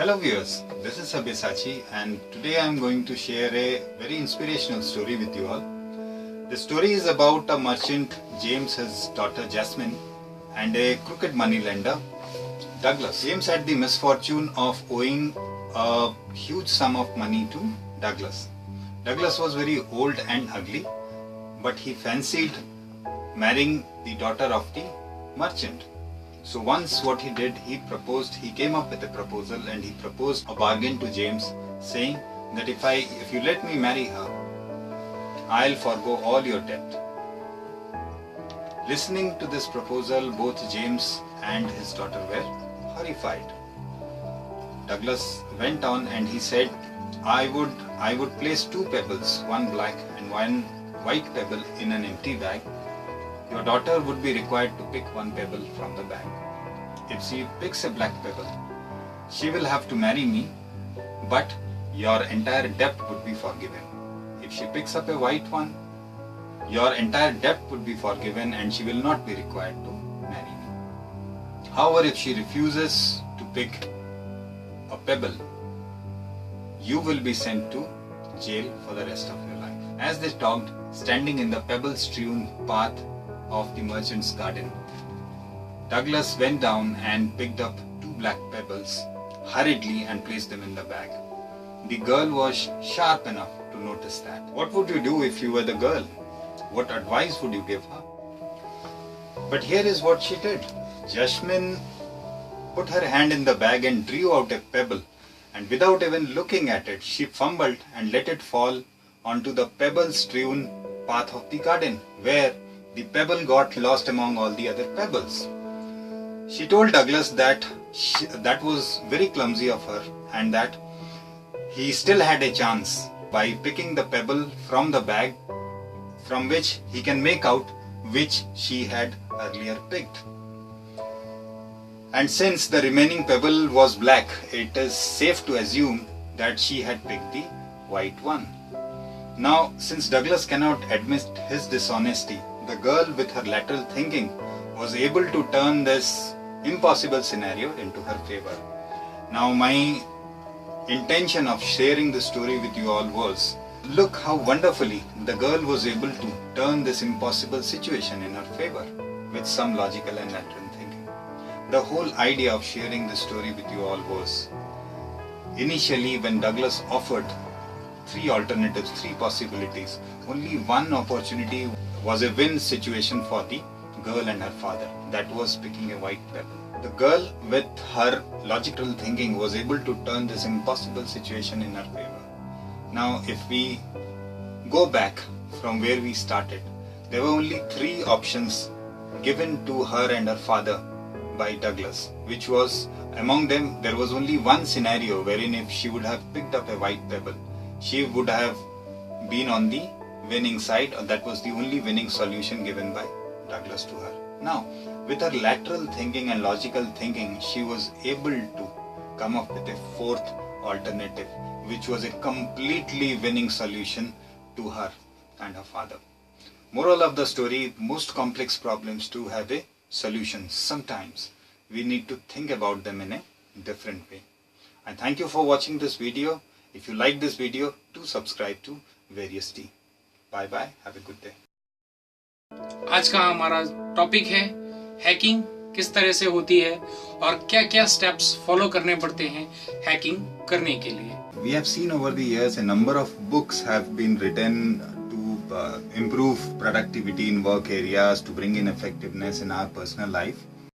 Hello viewers, this is Sabyasachi and today I am going to share a very inspirational story with you all. The story is about a merchant, James, his daughter Jasmine, and a crooked moneylender, Douglas. James had the misfortune of owing a huge sum of money to Douglas. Douglas was very old and ugly, but he fancied marrying the daughter of the merchant. So once what he did, he came up with a proposal and he proposed a bargain to James, saying that if you let me marry her, I'll forgo all your debt. Listening to this proposal, both James and his daughter were horrified. Douglas went on and he said, I would place two pebbles, one black and one white pebble in an empty bag. Your daughter would be required to pick one pebble from the bag. If she picks a black pebble, she will have to marry me, but your entire debt would be forgiven. If she picks up a white one, your entire debt would be forgiven and she will not be required to marry me. However, if she refuses to pick a pebble, you will be sent to jail for the rest of your life. As they talked, standing in the pebble-strewn path of the merchant's garden, Douglas went down and picked up two black pebbles hurriedly and placed them in the bag. The girl was sharp enough to notice that. What would you do if you were the girl? What advice would you give her? But here is what she did. Jasmine put her hand in the bag and drew out a pebble, and without even looking at it, she fumbled and let it fall onto the pebble-strewn path of the garden, where the pebble got lost among all the other pebbles. She told Douglas that that was very clumsy of her and that he still had a chance by picking the pebble from the bag, from which he can make out which she had earlier picked. And since the remaining pebble was black, it is safe to assume that she had picked the white one. Now, since Douglas cannot admit his dishonesty, the girl with her lateral thinking was able to turn this impossible scenario into her favor. Now, my intention of sharing this story with you all was, look how wonderfully the girl was able to turn this impossible situation in her favor with some logical and lateral thinking. The whole idea of sharing this story with you all was, initially when Douglas offered three alternatives, three possibilities, only one opportunity was a win situation for the girl and her father. That was picking a white pebble. The girl with her logical thinking was able to turn this impossible situation in her favor. Now if we go back from where we started, there were only three options given to her and her father by Douglas, which was, among them there was only one scenario wherein if she would have picked up a white pebble, she would have been on the winning side, or that was the only winning solution given by Douglas to her. Now, with her lateral thinking and logical thinking, she was able to come up with a fourth alternative, which was a completely winning solution to her and her father. Moral of the story, most complex problems do have a solution. Sometimes we need to think about them in a different way. And thank you for watching this video. If you like this video, do subscribe to Various Tea. Bye bye. Have a good day. आज का हमारा topic है hacking किस तरह से होती है और क्या क्या स्टेप्स फॉलो करने पड़ते हैं हैकिंग करने के लिए. We have seen over the years a number of books have been written to improve productivity in work areas, to bring in effectiveness in our personal life.